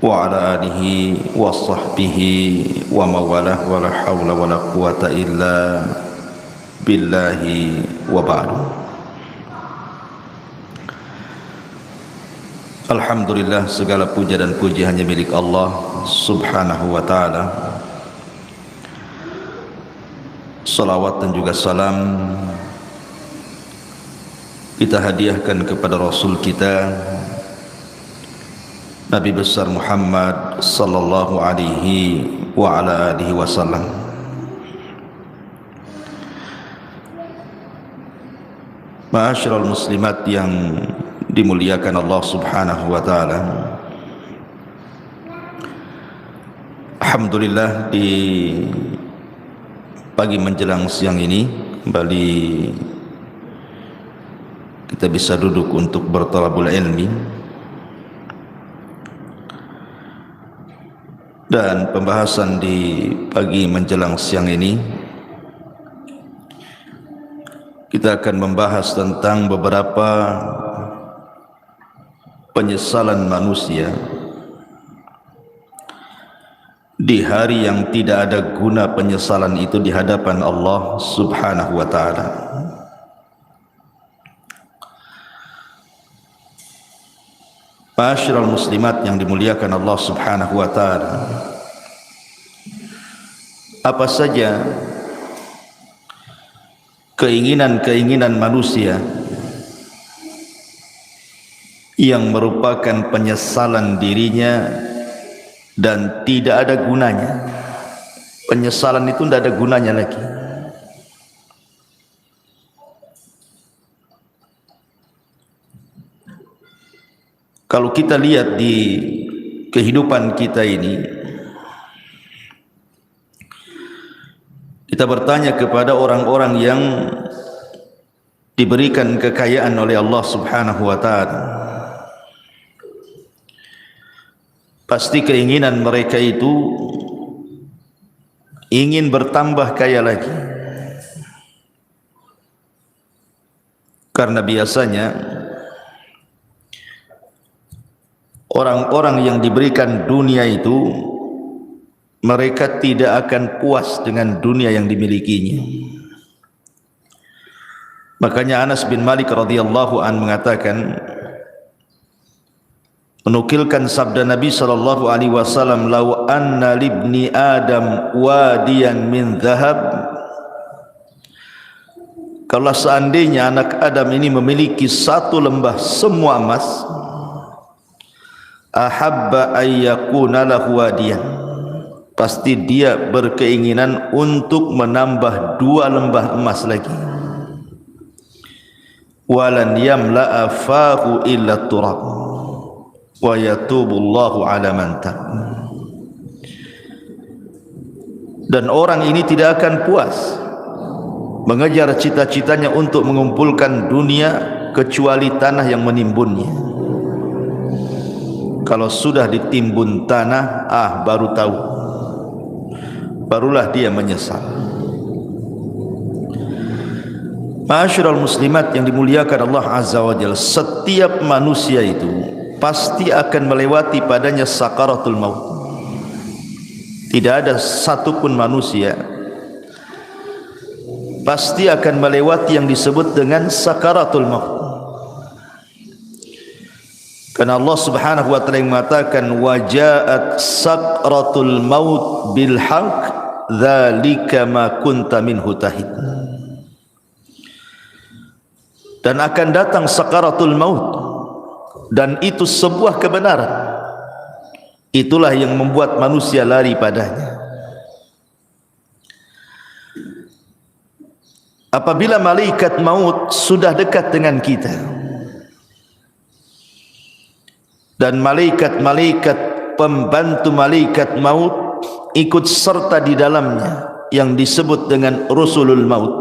wa ala alihi wa sahbihi wa mawalah wa la hawla wa la quwata illa billahi wa ba'du. Alhamdulillah, segala puja dan puji hanya milik Allah subhanahu wa ta'ala. Salawat dan juga salam kita hadiahkan kepada Rasul kita Nabi besar Muhammad sallallahu alaihi wa ala alihi wasallam. Ma'asyiral muslimat yang dimuliakan Allah subhanahu wa ta'ala, alhamdulillah di pagi menjelang siang ini kembali kita bisa duduk untuk bertalabul ilmi. Dan pembahasan di pagi menjelang siang ini kita akan membahas tentang beberapa penyesalan manusia di hari yang tidak ada guna penyesalan itu di hadapan Allah subhanahu wa ta'ala. Ma'asyiral muslimat yang dimuliakan Allah subhanahu wa ta'ala, apa saja keinginan-keinginan manusia yang merupakan penyesalan dirinya dan tidak ada gunanya. Penyesalan itu tidak ada gunanya lagi. Kalau kita lihat di kehidupan kita ini, kita bertanya kepada orang-orang yang diberikan kekayaan oleh Allah subhanahu wa ta'ala, pasti keinginan mereka itu ingin bertambah kaya lagi. Karena biasanya orang-orang yang diberikan dunia itu mereka tidak akan puas dengan dunia yang dimilikinya. Makanya Anas bin Malik radhiyallahu an mengatakan, menukilkan sabda Nabi sallallahu alaihi wasallam, "Lau anna libni Adam wadiyan min dhahab." Kalau seandainya anak Adam ini memiliki satu lembah semua emas, ahabba ayyakuna lahu wadiyan, pasti dia berkeinginan untuk menambah 2 lembah emas lagi. Walan yamla'a fahu illa turab wa yatubullahu ala man tab. Dan orang ini tidak akan puas mengejar cita-citanya untuk mengumpulkan dunia kecuali tanah yang menimbunnya. Kalau sudah ditimbun tanah, baru tahu, barulah dia menyesal. Ma'asyiral muslimat yang dimuliakan Allah azza wa jalla, setiap manusia itu pasti akan melewati padanya sakaratul maut. Tidak ada satupun manusia pasti akan melewati yang disebut dengan sakaratul maut. Karena Allah subhanahu wa ta'ala mengatakan, wajaat sakratul maut bil haq dzalika ma kunta minhu tahid. Dan akan datang sakaratul maut, dan itu sebuah kebenaran. Itulah yang membuat manusia lari padanya. Apabila malaikat maut sudah dekat dengan kita, dan malaikat-malaikat pembantu malaikat maut ikut serta di dalamnya yang disebut dengan rusulul maut,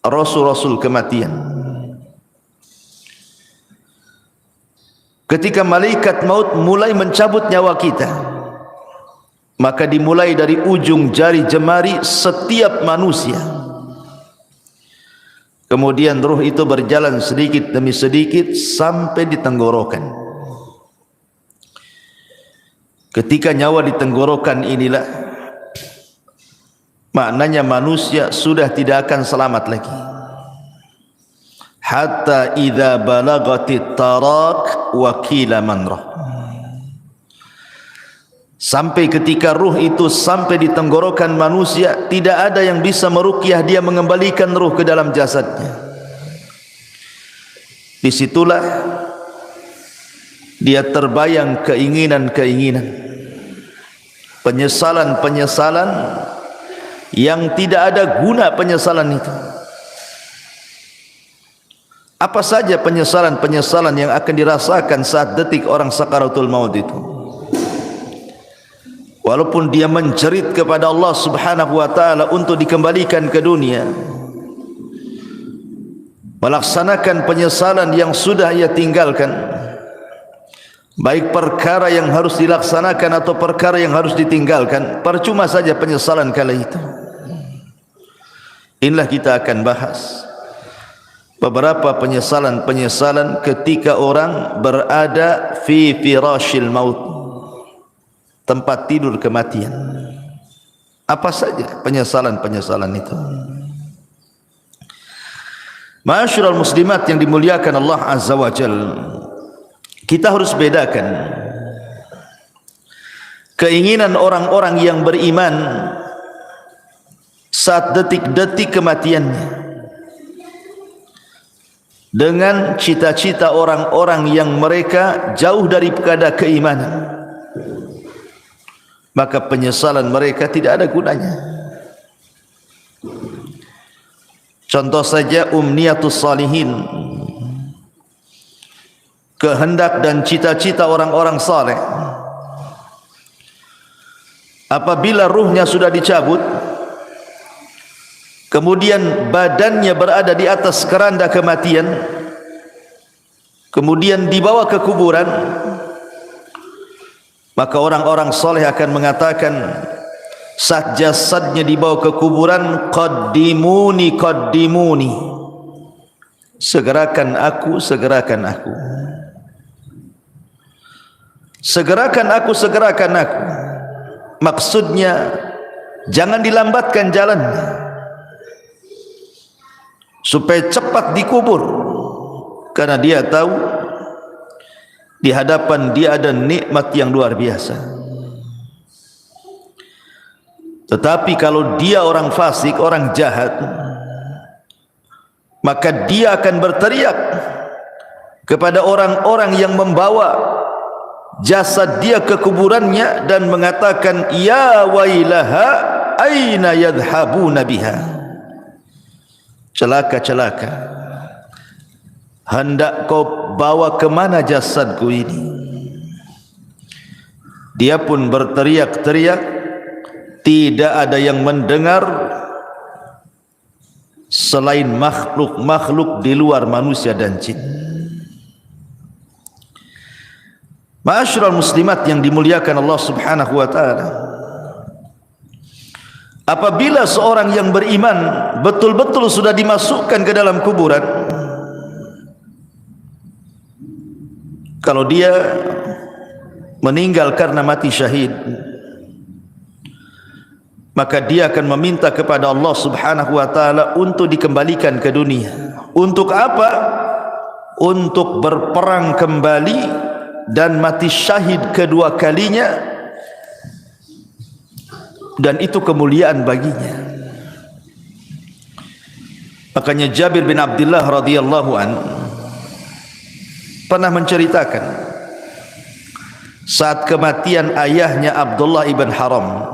rasul-rasul kematian. Ketika malaikat maut mulai mencabut nyawa kita, maka dimulai dari ujung jari jemari setiap manusia. Kemudian ruh itu berjalan sedikit demi sedikit sampai di tenggorokan. Ketika nyawa di tenggorokan inilah, maknanya manusia sudah tidak akan selamat lagi. Hatta idza balagatit tarak wa qila man rah. Sampai ketika ruh itu sampai di tenggorokan manusia, tidak ada yang bisa meruqyah dia, mengembalikan ruh ke dalam jasadnya. Disitulah dia terbayang keinginan-keinginan, penyesalan-penyesalan yang tidak ada guna penyesalan itu. Apa saja penyesalan-penyesalan yang akan dirasakan saat detik orang sakaratul maut itu. Walaupun dia menjerit kepada Allah Subhanahu wa taala untuk dikembalikan ke dunia, melaksanakan penyesalan yang sudah ia tinggalkan, baik perkara yang harus dilaksanakan atau perkara yang harus ditinggalkan, percuma saja penyesalan kala itu. Inilah kita akan bahas beberapa penyesalan-penyesalan ketika orang berada fi firashil maut, tempat tidur kematian. Apa saja penyesalan-penyesalan itu? Ma'asyiral muslimat yang dimuliakan Allah Azza wa Jalla, kita harus bedakan keinginan orang-orang yang beriman saat detik-detik kematiannya dengan cita-cita orang-orang yang mereka jauh daripada keimanan. Maka penyesalan mereka tidak ada gunanya. Contoh saja umniyatus salihin, kehendak dan cita-cita orang-orang saleh. Apabila ruhnya sudah dicabut, kemudian badannya berada di atas keranda kematian, kemudian dibawa ke kuburan, maka orang-orang soleh akan mengatakan saat jasadnya dibawa ke kuburan, qaddimuni qaddimuni, segerakan aku, segerakan aku, segerakan aku, segerakan aku. Maksudnya jangan dilambatkan jalannya supaya cepat dikubur, karena dia tahu di hadapan dia ada nikmat yang luar biasa. Tetapi kalau dia orang fasik, orang jahat, maka dia akan berteriak kepada orang-orang yang membawa jasad dia ke kuburannya dan mengatakan, ya wailaha aina yadhhabuna biha. Celaka, celaka, hendak kau bawa kemana jasadku ini? Dia pun berteriak-teriak, tidak ada yang mendengar selain makhluk-makhluk di luar manusia dan jin. Ma'asyiral muslimat yang dimuliakan Allah Subhanahu wa taala, apabila seorang yang beriman betul-betul sudah dimasukkan ke dalam kuburan, kalau dia meninggal karena mati syahid, maka dia akan meminta kepada Allah Subhanahu wa taala untuk dikembalikan ke dunia. Untuk apa? Untuk berperang kembali dan mati syahid kedua kalinya, dan itu kemuliaan baginya. Makanya Jabir bin Abdullah radhiyallahu anhu pernah menceritakan saat kematian ayahnya Abdullah ibn Haram.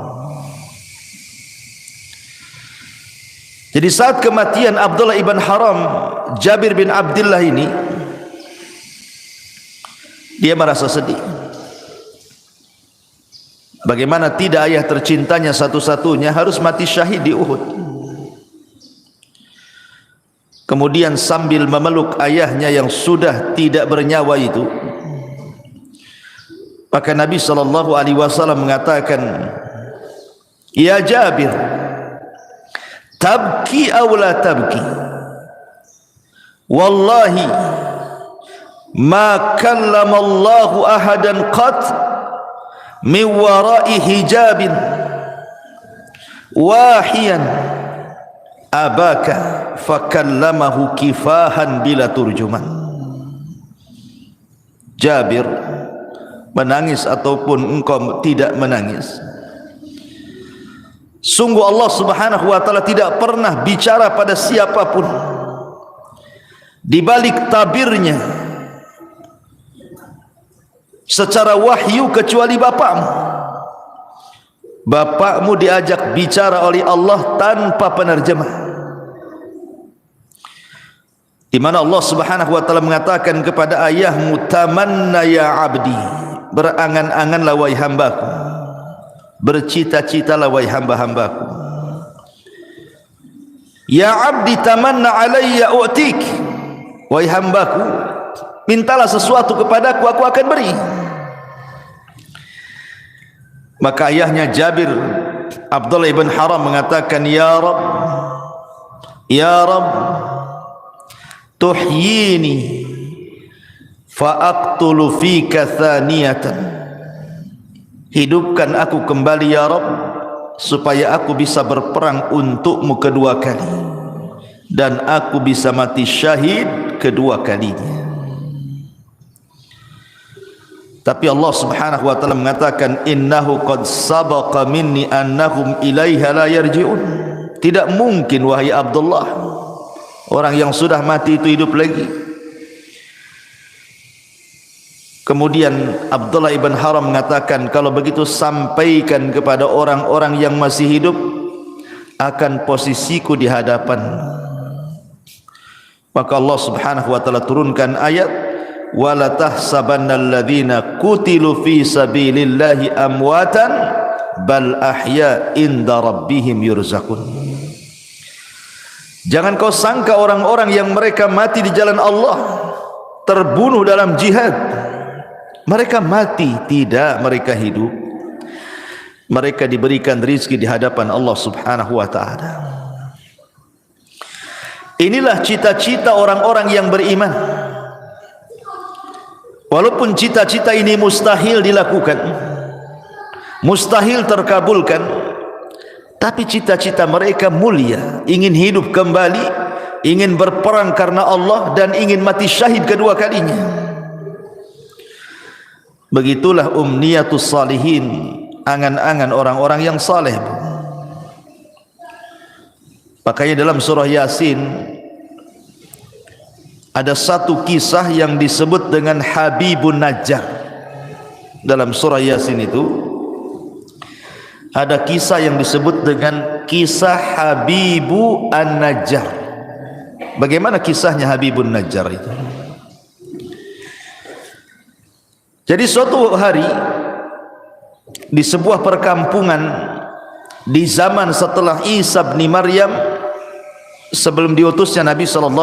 Jadi saat kematian Abdullah ibn Haram, Jabir bin Abdullah ini dia merasa sedih. Bagaimana tidak ayah tercintanya satu-satunya harus mati syahid di Uhud. Kemudian sambil memeluk ayahnya yang sudah tidak bernyawa itu, maka Nabi SAW mengatakan, ya Jabir, tabki aw la tabki, wallahi ma kallama Allahu ahadan qat min wara'i hijabin wahiyan abaka fakallamahu kifahan bila turjuman. Jabir, menangis ataupun engkau tidak menangis, sungguh Allah Subhanahu wa taala tidak pernah bicara pada siapapun di balik tabirnya secara wahyu kecuali bapakmu. Bapakmu diajak bicara oleh Allah tanpa penerjemah, di mana Allah Subhanahu wa taala mengatakan kepada ayahmu, tamanna ya abdi, berangan-anganlah wahai hambaku, bercita-citalah wahai hamba-hambaku. Ya abdi tamanna alayya u'tik, wahai hambaku, mintalah sesuatu kepadaku, aku akan beri. Maka ayahnya Jabir, Abdullah ibn Haram, mengatakan, ya Rabb, ya Rabb, tuhyini fa'aqtulu fika thaniyatan, hidupkan aku kembali ya Rabb, supaya aku bisa berperang untukmu kedua kali, dan aku bisa mati syahid kedua kalinya. Tapi Allah Subhanahu wa taala mengatakan, innahu qad sabaqa minni annahum ilaiha la yarji'un. Tidak mungkin wahai Abdullah, orang yang sudah mati itu hidup lagi. Kemudian Abdullah ibn Haram mengatakan, kalau begitu sampaikan kepada orang-orang yang masih hidup akan posisiku di hadapan. Maka Allah Subhanahu wa taala turunkan ayat, wala tahsabannal ladzina qutilu fi sabilillahi amwatan bal ahya inda rabbihim yurzaqun. Jangan kau sangka orang-orang yang mereka mati di jalan Allah, terbunuh dalam jihad, mereka mati. Tidak, mereka hidup. Mereka diberikan rizki di hadapan Allah Subhanahu wa ta'ala. Inilah cita-cita orang-orang yang beriman. Walaupun cita-cita ini mustahil dilakukan, mustahil terkabulkan, tapi cita-cita mereka mulia, ingin hidup kembali, ingin berperang karena Allah, dan ingin mati syahid kedua kalinya. Begitulah umniyatus salihin, angan-angan orang-orang yang saleh. Makanya dalam surah Yasin ada satu kisah yang disebut dengan Habibun Najjar. Dalam surah Yasin itu ada kisah yang disebut dengan kisah Habibu An-Najjar. Bagaimana kisahnya Habibun Najjar itu? Jadi suatu hari di sebuah perkampungan di zaman setelah Isa bin Maryam, sebelum diutusnya Nabi SAW,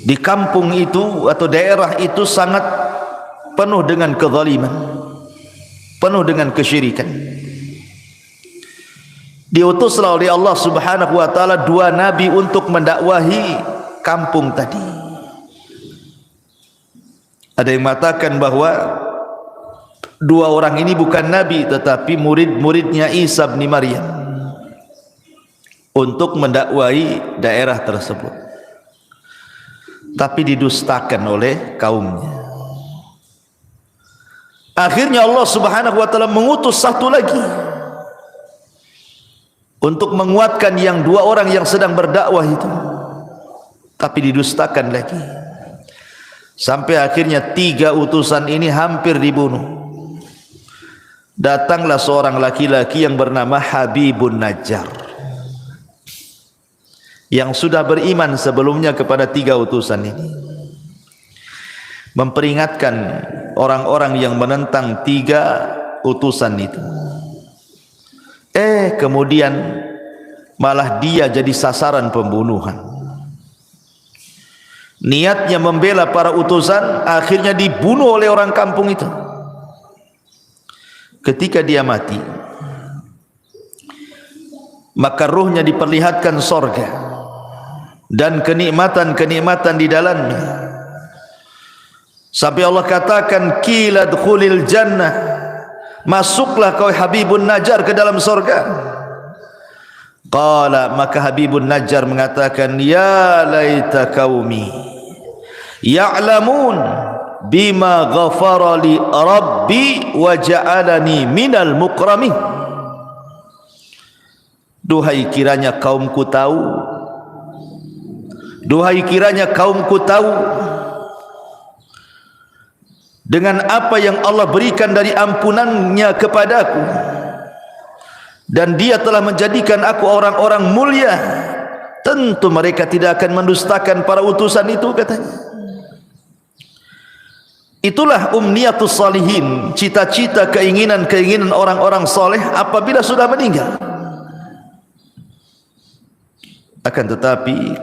di kampung itu atau daerah itu sangat penuh dengan kezaliman, penuh dengan kesyirikan. Diutuslah oleh Allah Subhanahu wa taala dua nabi untuk mendakwahi kampung tadi. Ada yang mengatakan bahwa dua orang ini bukan nabi tetapi murid-muridnya Isa bin Maryam untuk mendakwahi daerah tersebut, tapi didustakan oleh kaumnya. Akhirnya Allah Subhanahu wa taala mengutus satu lagi untuk menguatkan yang dua orang yang sedang berdakwah itu, tapi didustakan lagi, sampai akhirnya tiga utusan ini hampir dibunuh. Datanglah seorang laki-laki yang bernama Habibun Najjar, yang sudah beriman sebelumnya kepada tiga utusan ini, memperingatkan orang-orang yang menentang tiga utusan itu. Kemudian malah dia jadi sasaran pembunuhan. Niatnya membela para utusan, akhirnya dibunuh oleh orang kampung itu. Ketika dia mati, maka ruhnya diperlihatkan sorga dan kenikmatan-kenikmatan di dalamnya. Sampai Allah katakan, qila dkhulil jannah, masuklah kau Habibun Najjar ke dalam surga. Qala, maka Habibun Najjar mengatakan, ya laita qaumi ya'lamun bima ghafara li rabbi wa ja'alani minal mukramin. Duhai kiranya kaumku tahu, duhai kiranya kaumku tahu dengan apa yang Allah berikan dari ampunannya kepadaku, dan dia telah menjadikan aku orang-orang mulia, tentu mereka tidak akan mendustakan para utusan itu, katanya. Itulah umniyatus salihin, cita-cita, keinginan-keinginan orang-orang soleh apabila sudah meninggal. Akan tetapi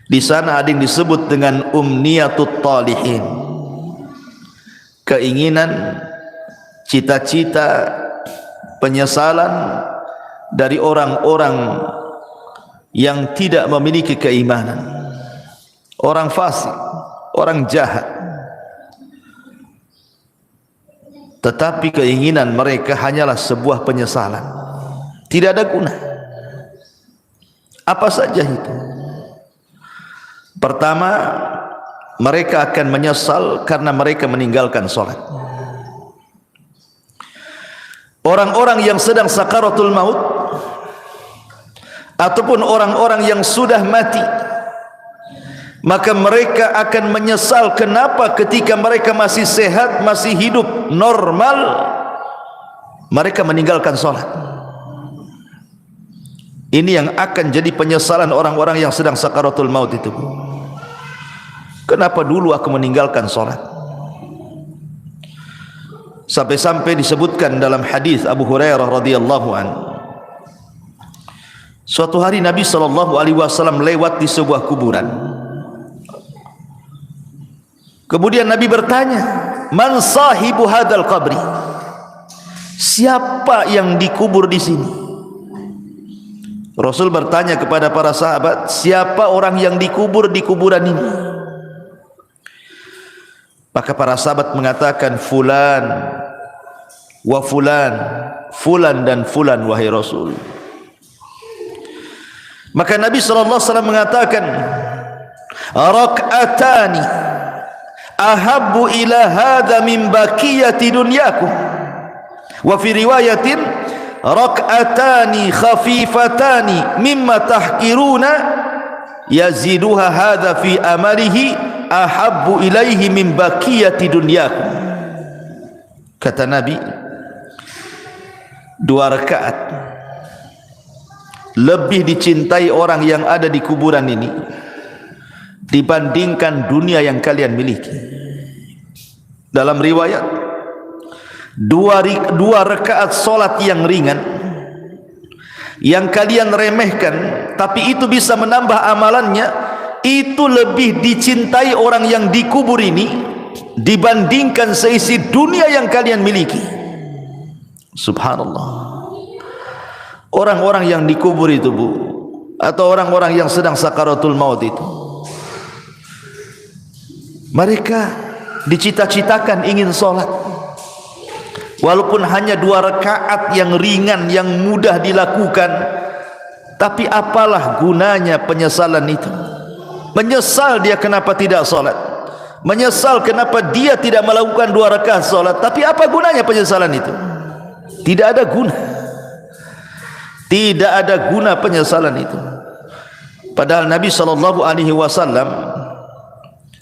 di sana ada yang disebut dengan umniyatut talihin, keinginan, cita-cita, penyesalan dari orang-orang yang tidak memiliki keimanan, orang fasik, orang jahat. Tetapi keinginan mereka hanyalah sebuah penyesalan, tidak ada guna. Apa saja itu? Pertama, mereka akan menyesal karena mereka meninggalkan sholat. Orang-orang yang sedang sakaratul maut ataupun orang-orang yang sudah mati, maka mereka akan menyesal kenapa ketika mereka masih sehat, masih hidup normal, mereka meninggalkan sholat. Ini yang akan jadi penyesalan orang-orang yang sedang sakaratul maut itu. Kenapa dulu aku meninggalkan sholat? Sampai-sampai disebutkan dalam hadis Abu Hurairah radhiyallahu anhu, suatu hari Nabi SAW lewat di sebuah kuburan. Kemudian Nabi bertanya, man sahibu hadal qabri? Siapa yang dikubur di sini? Rasul bertanya kepada para sahabat, siapa orang yang dikubur di kuburan ini? Maka para sahabat mengatakan, fulan wa fulan, fulan dan fulan wahai Rasul. Maka Nabi SAW mengatakan, rak'atani ahabbu ila hadha min baqiyati dunyakum. Wa fi riwayatin, rak'atani khafifatani mimma tahqiruna yaziduha hadha fi amalihi ahabbu ilaihi min baqiyati dunyakum. Kata Nabi, 2 rakaat lebih dicintai orang yang ada di kuburan ini dibandingkan dunia yang kalian miliki. Dalam riwayat, 2 rakaat solat yang ringan yang kalian remehkan, tapi itu bisa menambah amalannya, itu lebih dicintai orang yang dikubur ini dibandingkan seisi dunia yang kalian miliki. Subhanallah. Orang-orang yang dikubur itu, Bu, atau orang-orang yang sedang sakaratul maut itu, mereka dicita-citakan ingin sholat, walaupun hanya 2 rakaat yang ringan, yang mudah dilakukan. Tapi apalah gunanya penyesalan itu? Menyesal dia kenapa tidak sholat, menyesal kenapa dia tidak melakukan 2 rakaat sholat. Tapi apa gunanya penyesalan itu? Tidak ada guna. Tidak ada guna penyesalan itu. Padahal Nabi SAW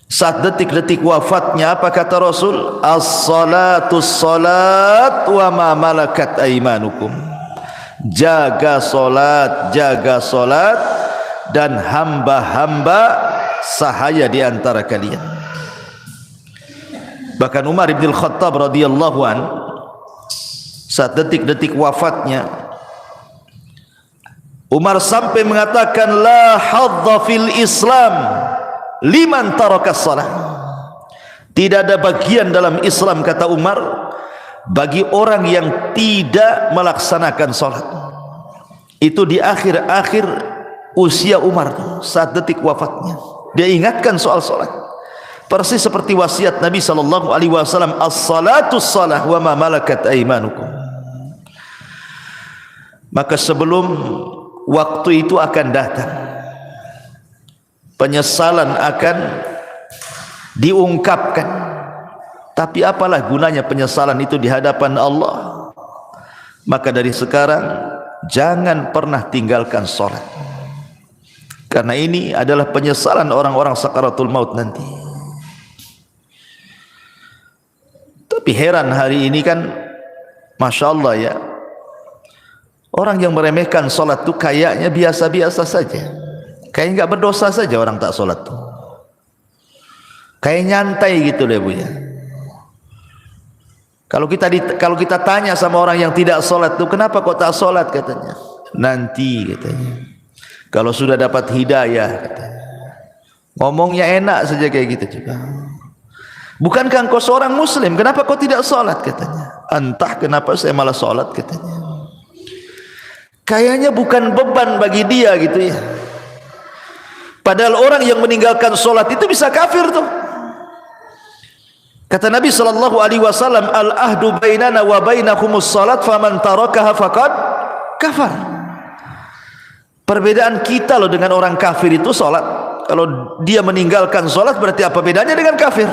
saat detik-detik wafatnya, apa kata Rasul? As-salatu salat wa ma malakat aimanukum. Jaga solat, jaga solat, dan hamba-hamba sahaya di antara kalian. Bahkan Umar bin Khattab radhiyallahu an, saat detik-detik wafatnya, Umar sampai mengatakan, la hadza fil Islam liman tarakas salat. Tidak ada bagian dalam Islam, kata Umar, bagi orang yang tidak melaksanakan salat. Itu di akhir-akhir usia Umar, saat detik wafatnya, dia ingatkan soal salat. persis seperti wasiat Nabi sallallahu alaihi wasallam, as-salatu shalah wa ma malakat aymanukum. Maka sebelum waktu itu akan datang, penyesalan akan diungkapkan. Tapi apalah gunanya penyesalan itu di hadapan Allah? Maka dari sekarang jangan pernah tinggalkan salat, karena ini adalah penyesalan orang-orang sakaratul maut nanti. Tapi heran hari ini kan, Masya Allah ya, orang yang meremehkan salat itu kayaknya biasa-biasa saja, kayak nggak berdosa saja orang tak salat tuh, kayak nyantai gitu deh Bu ya. Kalau kita tanya sama orang yang tidak sholat tuh, kenapa kok tak sholat, katanya, nanti katanya kalau sudah dapat hidayah, katanya. Ngomongnya enak saja kayak gitu juga. Bukankah engkau seorang muslim, kenapa kau tidak sholat, katanya. Entah kenapa saya malah sholat, katanya. Kayaknya bukan beban bagi dia gitu ya. Padahal orang yang meninggalkan sholat itu bisa kafir tuh. Kata Nabi sallallahu alaihi wasallam, al-ahdu bainana wa bainakumus salat faman tarakaha faqad kafar. Perbedaan kita loh dengan orang kafir itu salat. Kalau dia meninggalkan salat berarti apa bedanya dengan kafir?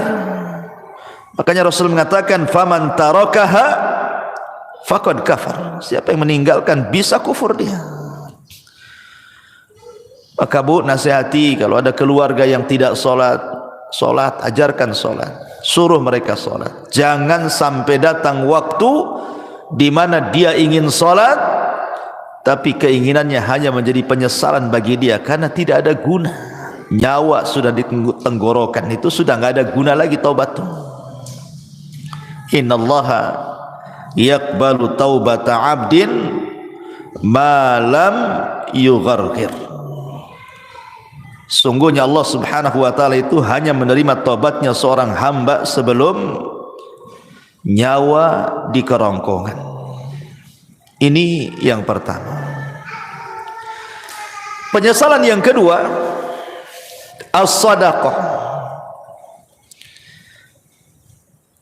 Makanya Rasul mengatakan faman tarakaha faqad kafar. Siapa yang meninggalkan bisa kufur dia. Maka Bu, nasihati kalau ada keluarga yang tidak salat, ajarkan salat. Suruh mereka sholat. Jangan sampai datang waktu di mana dia ingin sholat, tapi keinginannya hanya menjadi penyesalan bagi dia karena tidak ada guna. Nyawa sudah di tenggorokan, itu sudah nggak ada guna lagi taubat. Innallaha yaqbalu taubata abdin ma lam yugharghir. Sungguhnya Allah subhanahu wa ta'ala itu hanya menerima taubatnya seorang hamba sebelum nyawa di kerongkongan. Ini yang pertama. Penyesalan yang kedua, as-sadaqah,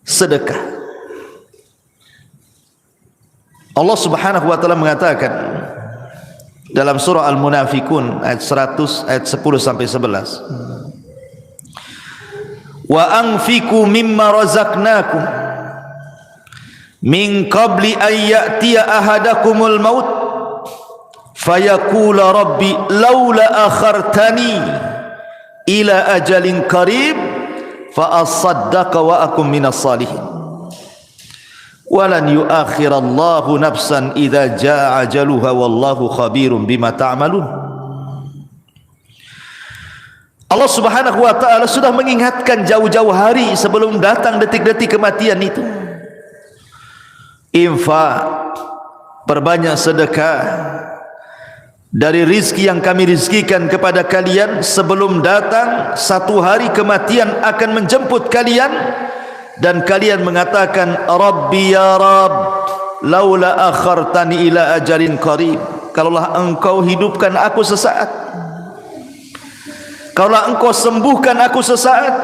sedekah. Allah subhanahu wa ta'ala mengatakan dalam surah Al-Munafikun ayat 100, ayat 10 sampai 11, wa anfiqu mimma razaqnakum min qabli an ya'tiya ahadakumul maut fayaqula rabbi laula akhartani ila ajalin qarib fa asaddaqa wa akum minas salihin walan yuakhirallahu nafsan idza jaa ajaluha wallahu khabirum bima ta'malun. Allah subhanahu wa ta'ala sudah mengingatkan jauh-jauh hari sebelum datang detik-detik kematian itu. Infak, perbanyak sedekah dari rizki yang kami rizkikan kepada kalian sebelum datang satu hari kematian akan menjemput kalian. Dan kalian mengatakan, Rabbi ya Rabb, laula akhartani ila ajalin qarib. Kalaulah engkau hidupkan aku sesaat, kalaulah engkau sembuhkan aku sesaat,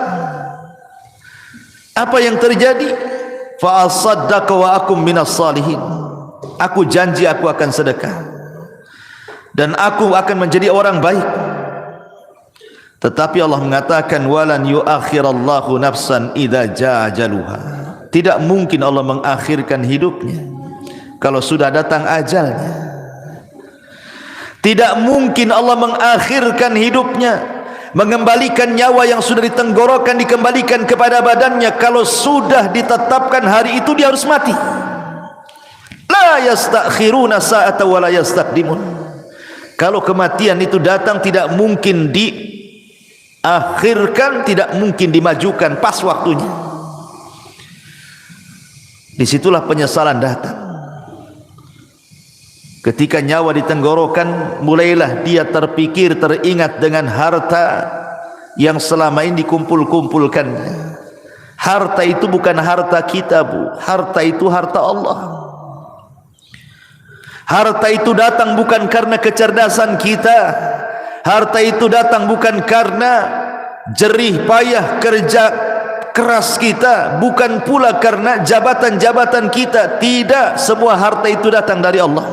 apa yang terjadi? Fa asaddaqa wa akum minas salihin. Aku janji aku akan sedekah dan aku akan menjadi orang baik. Tetapi Allah mengatakan walan yuakhirallahu nafsan idza jaa ajaluha. Tidak mungkin Allah mengakhirkan hidupnya kalau sudah datang ajalnya. Tidak mungkin Allah mengakhirkan hidupnya, mengembalikan nyawa yang sudah ditenggorokan dikembalikan kepada badannya kalau sudah ditetapkan hari itu dia harus mati. La yastakhiruna sa'ata wa la yastaqdimun. Kalau kematian itu datang tidak mungkin akhirkan, tidak mungkin dimajukan pas waktunya. Disitulah penyesalan datang. Ketika nyawa ditenggorokan, mulailah dia terpikir, teringat dengan harta yang selama ini dikumpul-kumpulkannya. Harta itu bukan harta kita, Bu. Harta itu harta Allah. Harta itu datang bukan karena kecerdasan kita. Harta itu datang bukan karena jerih payah kerja keras kita, bukan pula karena jabatan-jabatan kita. Tidak, semua harta itu datang dari Allah.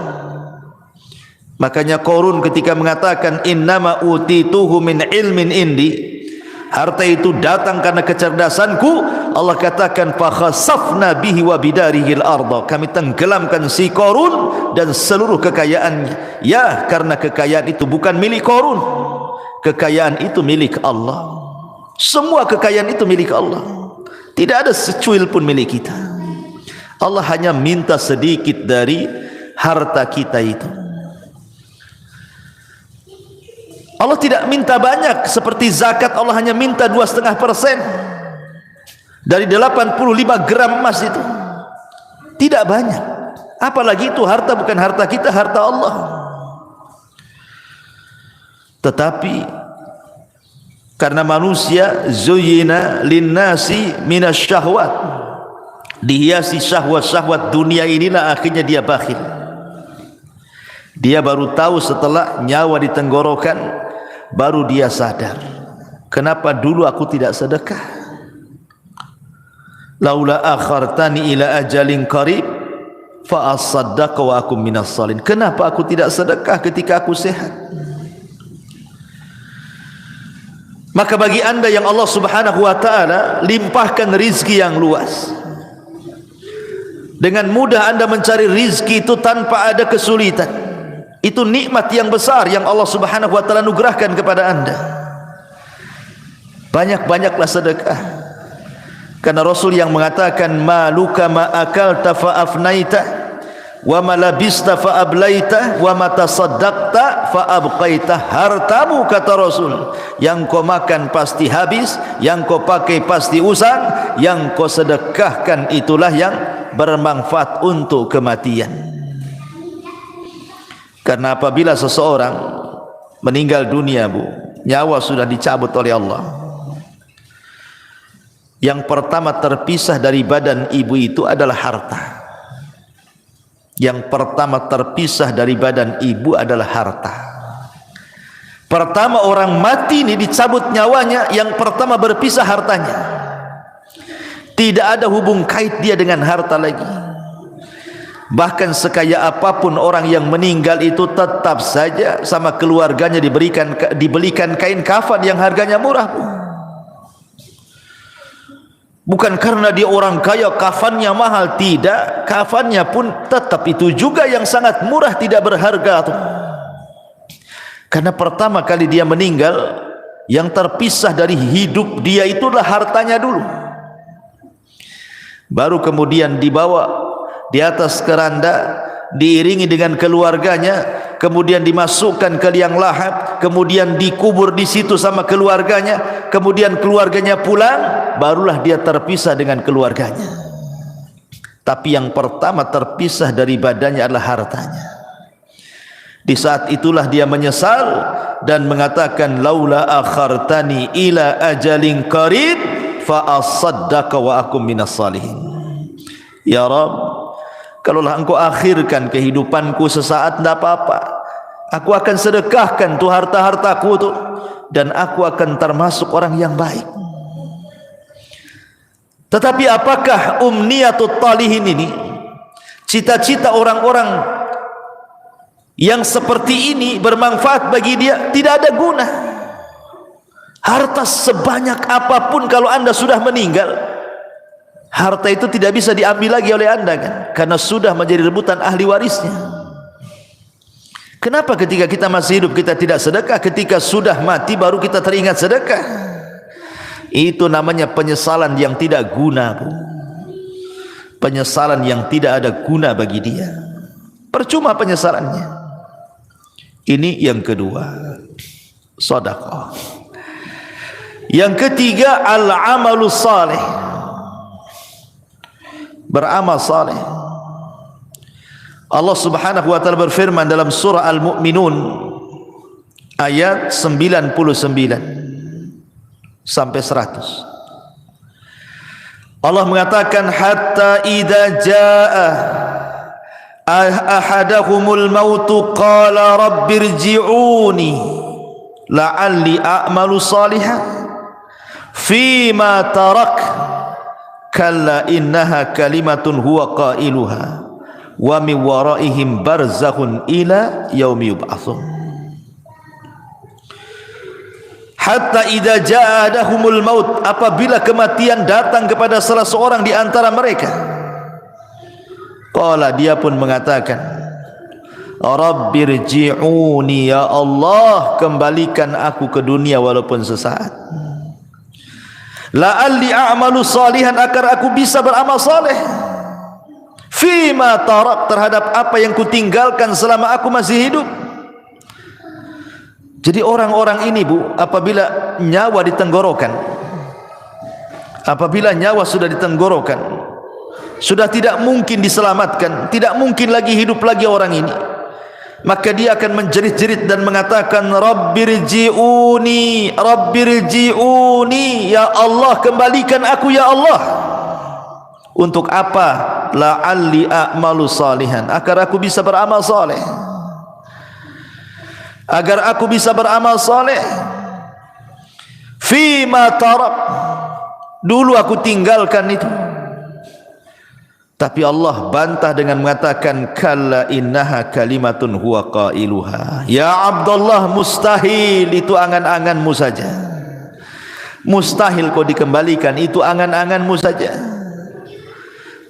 Makanya Qarun ketika mengatakan innama utituhu min ilmin indi, harta itu datang karena kecerdasanku, Allah katakan fa khasafna bihi wa bidarihil arda, kami tenggelamkan si Qarun dan seluruh kekayaannya. Ya, karena kekayaan itu bukan milik Qarun, kekayaan itu milik Allah. Semua kekayaan itu milik Allah, tidak ada secuil pun milik kita. Allah hanya minta sedikit dari harta kita itu. Allah tidak minta banyak seperti zakat. Allah hanya minta 2,5% dari 85 gram emas itu. Tidak banyak. Apalagi itu harta bukan harta kita, harta Allah. Tetapi karena manusia zuyyina linnasi minasyahwat, dihiasi syahwat-syahwat dunia inilah, akhirnya dia bakhil. Dia baru tahu setelah nyawa di tenggorokan, baru dia sadar, kenapa dulu aku tidak sedekah? Laula akhartani ila ajalin qarib fa asaddaqa wa akum minas salin. Kenapa aku tidak sedekah ketika aku sehat? Maka bagi anda yang Allah subhanahu wa ta'ala limpahkan rizki yang luas, dengan mudah anda mencari rizki itu tanpa ada kesulitan. Itu nikmat yang besar yang Allah subhanahu wa ta'ala anugerahkan kepada anda. Banyak-banyaklah sedekah, karena Rasul yang mengatakan maluka ma akalta fa afnaita wa ma labista fa ablaita wa ma tasaddaqta fa abqaita. Hartamu, kata Rasul, yang kau makan pasti habis, yang kau pakai pasti usang, yang kau sedekahkan itulah yang bermanfaat untuk kematian. Karena apabila seseorang meninggal dunia, Bu, nyawa sudah dicabut oleh Allah, yang pertama terpisah dari badan ibu itu adalah harta. Yang pertama terpisah dari badan ibu adalah harta. Pertama orang mati ini dicabut nyawanya, yang pertama berpisah hartanya. Tidak ada hubung kait dia dengan harta lagi. Bahkan sekaya apapun orang yang meninggal itu, tetap saja sama keluarganya dibelikan kain kafan yang harganya murah. Bukan karena dia orang kaya kafannya mahal, tidak. Kafannya pun tetap itu juga yang sangat murah, tidak berharga tuh. Karena pertama kali dia meninggal, yang terpisah dari hidup dia itulah hartanya dulu. Baru kemudian dibawa di atas keranda, diiringi dengan keluarganya, kemudian dimasukkan ke liang lahat, kemudian dikubur di situ sama keluarganya, kemudian keluarganya pulang, barulah dia terpisah dengan keluarganya. Tapi yang pertama terpisah dari badannya adalah hartanya. Di saat itulah dia menyesal dan mengatakan laula akhartani ila ajalin qarib fa asaddaqa wa akum minas salihin. Ya Rabb, kalaulah engkau akhirkan kehidupanku sesaat, tidak apa-apa, aku akan sedekahkan tuh harta-hartaku tuh, dan aku akan termasuk orang yang baik. Tetapi apakah umniyatut talihin ini, cita-cita orang-orang yang seperti ini bermanfaat bagi dia? Tidak ada guna. Harta sebanyak apapun kalau anda sudah meninggal, harta itu tidak bisa diambil lagi oleh anda, kan? Karena sudah menjadi rebutan ahli warisnya. Kenapa ketika kita masih hidup kita tidak sedekah? Ketika sudah mati baru kita teringat sedekah. Itu namanya penyesalan yang tidak guna, Bu. Penyesalan yang tidak ada guna bagi dia. Percuma penyesalannya. Ini yang kedua, sedekah. Yang ketiga, al-amalus salih, beramal saleh. Allah subhanahu wa ta'ala berfirman dalam surah Al-Mu'minun ayat 99 sampai 100. Allah mengatakan hatta idza jaa ahadahumul mautu qala rabbirji'uni la'alli a'malu salihan fima tarak kalla innaha kalimatun huwa qailuha wa min waraihim barzakhun ila yaumi yub'atsun. Hatta idza ja'adahumul maut, apabila kematian datang kepada salah seorang di antara mereka, qala, dia pun mengatakan, Rabbirji'uni, ya Allah, kembalikan aku ke dunia walaupun sesaat, la'alli a'malu salihan, agar aku bisa beramal saleh, fima tarak, terhadap apa yang kutinggalkan selama aku masih hidup. Jadi orang-orang ini, Bu, apabila nyawa di tenggorokan, apabila nyawa sudah di tenggorokan, sudah tidak mungkin diselamatkan, tidak mungkin lagi hidup lagi orang ini, maka dia akan menjerit-jerit dan mengatakan, Rabbirji'uni, Rabbirji'uni, ya Allah, kembalikan aku ya Allah. Untuk apa? La'alli a'malu salihan, agar aku bisa beramal saleh, agar aku bisa beramal saleh. Fima tarak, dulu aku tinggalkan itu. Tapi Allah bantah dengan mengatakan, kalla innaha kalimatun huwa qailuha. Ya Abdullah, mustahil, itu angan-anganmu saja. Mustahil kau dikembalikan, itu angan-anganmu saja.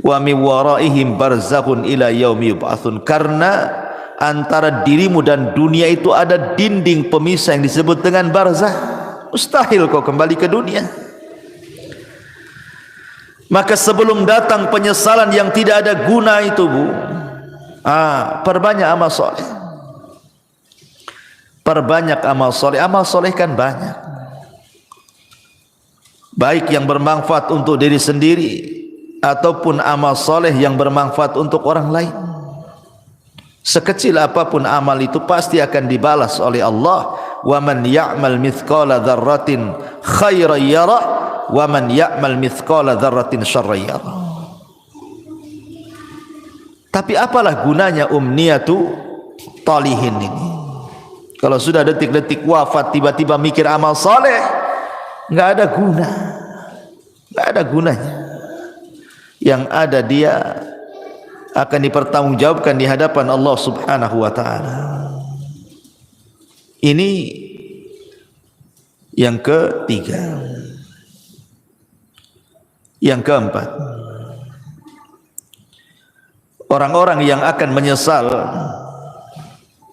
Wa min waraihim barzakhun ila yaumi yub'atsun, karena antara dirimu dan dunia itu ada dinding pemisah yang disebut dengan barzah. Mustahil kau kembali ke dunia. Maka sebelum datang penyesalan yang tidak ada guna itu, Bu, perbanyak amal soleh. Perbanyak amal soleh. Amal soleh kan banyak, baik yang bermanfaat untuk diri sendiri ataupun amal soleh yang bermanfaat untuk orang lain. Sekecil apapun amal itu pasti akan dibalas oleh Allah. Wa man ya'mal mithqala dzarratin khairan yara wa man ya'mal mithqala dzarratin syarran yara. Tapi apalah gunanya umniyatu talihin ini? Kalau sudah detik-detik wafat tiba-tiba mikir amal saleh, enggak ada guna. Enggak ada gunanya. Yang ada dia akan dipertanggungjawabkan di hadapan Allah Subhanahu wa taala. Ini yang ketiga. Yang keempat, orang-orang yang akan menyesal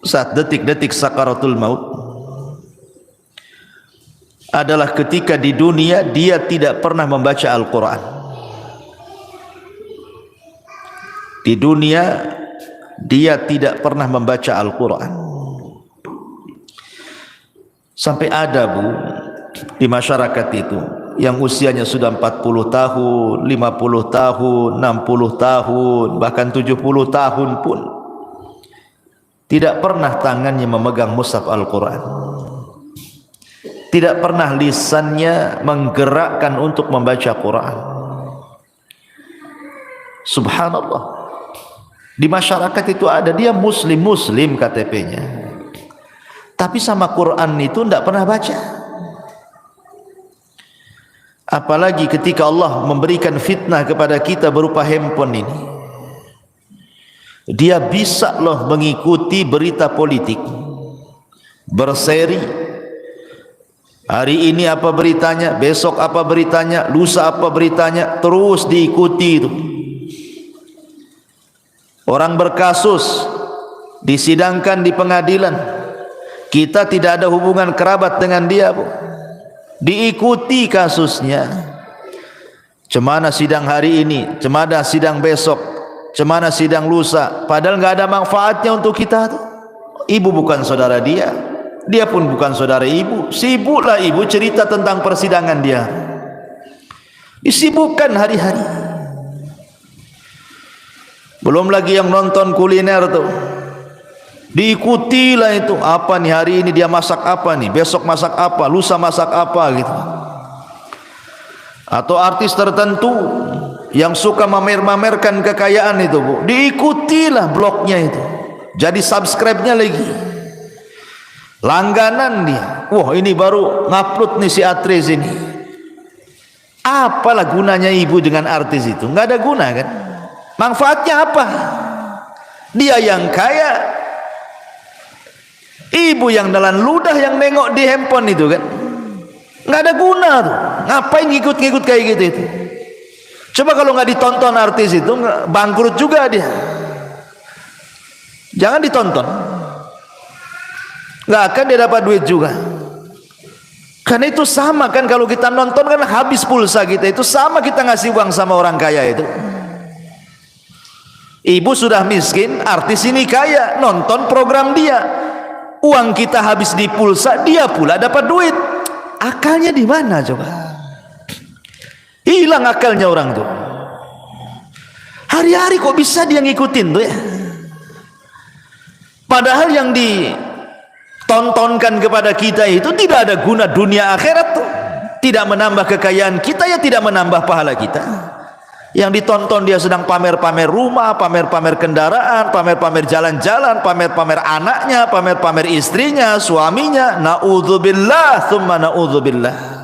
saat detik-detik sakaratul maut adalah ketika di dunia dia tidak pernah membaca Al-Quran. Di dunia dia tidak pernah membaca Al-Quran. Sampai ada, Bu, di masyarakat itu yang usianya sudah 40 tahun, 50 tahun, 60 tahun, bahkan 70 tahun pun tidak pernah tangannya memegang mushaf Al-Quran. Tidak pernah lisannya menggerakkan untuk membaca Quran. Subhanallah. Di masyarakat itu ada, dia muslim KTP-nya, tapi sama Quran itu tidak pernah baca. Apalagi ketika Allah memberikan fitnah kepada kita berupa handphone ini, dia bisa loh mengikuti berita politik, berseri. Hari ini apa beritanya, besok apa beritanya, lusa apa beritanya, terus diikuti itu. Orang berkasus disidangkan di pengadilan, kita tidak ada hubungan kerabat dengan dia, Bu, diikuti kasusnya. Cemana sidang hari ini, cemana sidang besok, cemana sidang lusa, padahal nggak ada manfaatnya untuk kita tuh. Ibu bukan saudara dia, dia pun bukan saudara ibu. Sibuklah ibu cerita tentang persidangan dia, disibukkan hari-hari. Belum lagi yang nonton kuliner tuh, diikutilah itu. Apa nih hari ini dia masak apa nih, besok masak apa, lusa masak apa gitu. Atau artis tertentu yang suka mamer-mamerkan kekayaan itu, Bu, diikutilah blognya itu, jadi subscribe-nya lagi, langganan dia. Wah, ini baru ngupload nih si Atris ini, Apalah gunanya ibu dengan artis itu? Nggak ada guna kan? Manfaatnya apa? Dia yang kaya, ibu yang dalam ludah yang nengok di handphone itu kan, nggak ada guna tuh. Ngapain ngikut-ngikut kayak gitu itu? Coba kalau nggak ditonton artis itu, bangkrut juga dia. Jangan ditonton, nggak akan dia dapat duit juga. Karena itu sama kan, kalau kita nonton kan habis pulsa kita, itu sama kita ngasih uang sama orang kaya itu. Ibu sudah miskin, artis ini kaya, nonton program dia, uang kita habis di pulsa, dia pula dapat duit. Akalnya di mana coba? Hilang akalnya orang tuh. Hari-hari kok bisa dia ngikutin tuh ya? Padahal yang ditontonkan kepada kita itu tidak ada guna dunia akhirat tuh. Tidak menambah kekayaan kita, ya tidak menambah pahala kita. Yang ditonton dia sedang pamer-pamer rumah, pamer-pamer kendaraan, pamer-pamer jalan-jalan, pamer-pamer anaknya, pamer-pamer istrinya, suaminya. Na'udzubillah, thumma na'udzubillah.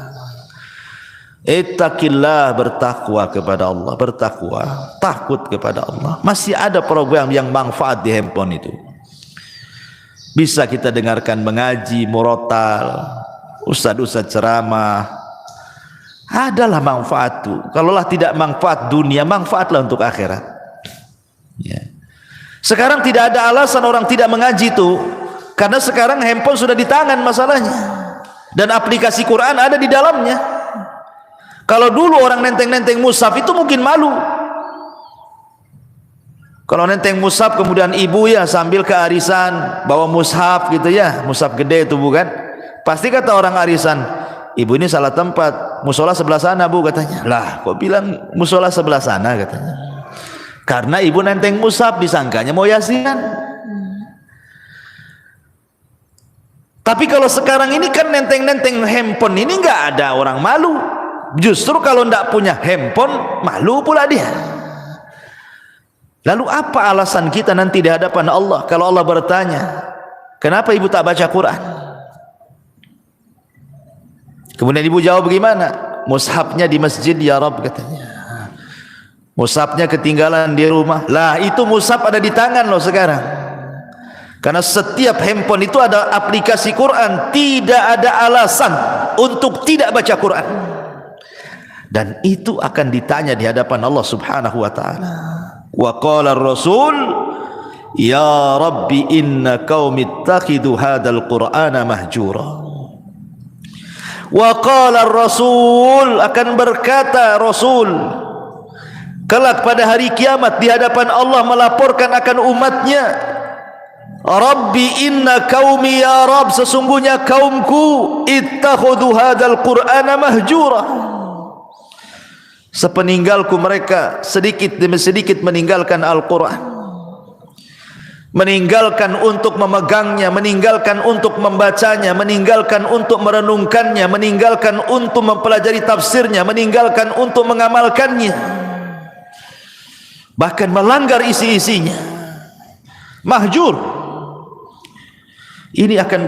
Ittaqillah, bertakwa kepada Allah, bertakwa, takut kepada Allah. Masih ada program yang manfaat di handphone itu. Bisa kita dengarkan mengaji, murotal, ustaz-ustaz ceramah. Adalah manfaat itu. Kalaulah tidak manfaat dunia, manfaatlah untuk akhirat. Ya. Sekarang tidak ada alasan orang tidak mengaji itu, karena sekarang handphone sudah di tangan masalahnya, dan aplikasi Quran ada di dalamnya. Kalau dulu orang nenteng-nenteng mushaf itu mungkin malu. Kalau nenteng mushaf kemudian ibu ya sambil ke arisan bawa mushaf gitu ya, mushaf gede itu bukan? Pasti kata orang arisan, ibu ini salah tempat, musola sebelah sana bu katanya. Lah kok bilang musola sebelah sana katanya? Karena ibu nenteng mushaf, disangkanya mau yasinan. Tapi kalau sekarang ini kan nenteng-nenteng handphone ini nggak ada orang malu. Justru kalau ndak punya handphone malu pula dia. Lalu apa alasan kita nanti di hadapan Allah kalau Allah bertanya, kenapa ibu tak baca Quran? Kemudian ibu jawab bagaimana? Mushafnya di masjid ya Rabb katanya. Mushafnya ketinggalan di rumah. Lah itu mushaf ada di tangan loh sekarang. Karena setiap handphone itu ada aplikasi Quran. Tidak ada alasan untuk tidak baca Quran. Dan itu akan ditanya di hadapan Allah Subhanahu wa taala. Wa qala ar-rasul ya rabbi inna qaumi ittakhidhu hadzal qur'ana mahjura. Wa qala ar-rasul, akan berkata Rasul kelak pada hari kiamat di hadapan Allah melaporkan akan umatnya, Rabbi inna qaumi ya Rabb, sesungguhnya kaumku ittakhadhu hadzal qur'ana mahjura. Sepeninggalku mereka sedikit demi sedikit meninggalkan Al-Quran, meninggalkan untuk memegangnya, meninggalkan untuk membacanya, meninggalkan untuk merenungkannya, meninggalkan untuk mempelajari tafsirnya, meninggalkan untuk mengamalkannya, bahkan melanggar isi-isinya. Mahjur. Ini akan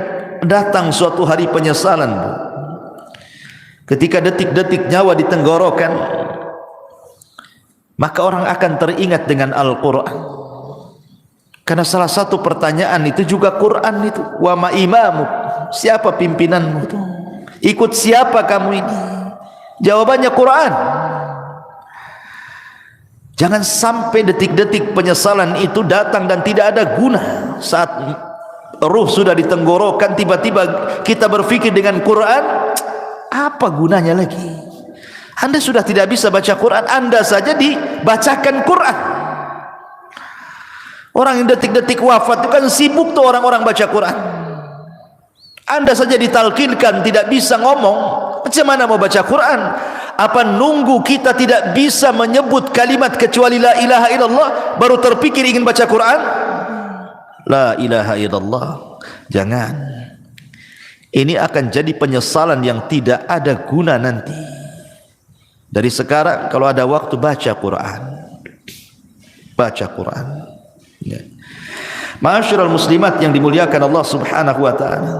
datang suatu hari penyesalan, Bu. Ketika detik-detik nyawa di tenggorokan, maka orang akan teringat dengan Al-Quran. Karena salah satu pertanyaan itu juga Quran itu. Wa ma imamu, siapa pimpinanmu itu? Ikut siapa kamu ini? Jawabannya Quran. Jangan sampai detik-detik penyesalan itu datang dan tidak ada guna. Saat ruh sudah di tenggorokan, tiba-tiba kita berpikir dengan Quran, apa gunanya lagi? Anda sudah tidak bisa baca Quran, Anda saja dibacakan Quran. Orang yang detik-detik wafat itu kan sibuk tuh orang-orang baca Quran. Anda saja ditalkinkan tidak bisa ngomong, macam mana mau baca Quran? Apa nunggu kita tidak bisa menyebut kalimat kecuali la ilaha illallah baru terpikir ingin baca Quran? La ilaha illallah. Jangan. Ini akan jadi penyesalan yang tidak ada guna nanti. Dari sekarang kalau ada waktu baca Quran, baca Quran. Ya. Ma'asyiral muslimat yang dimuliakan Allah Subhanahu wa taala.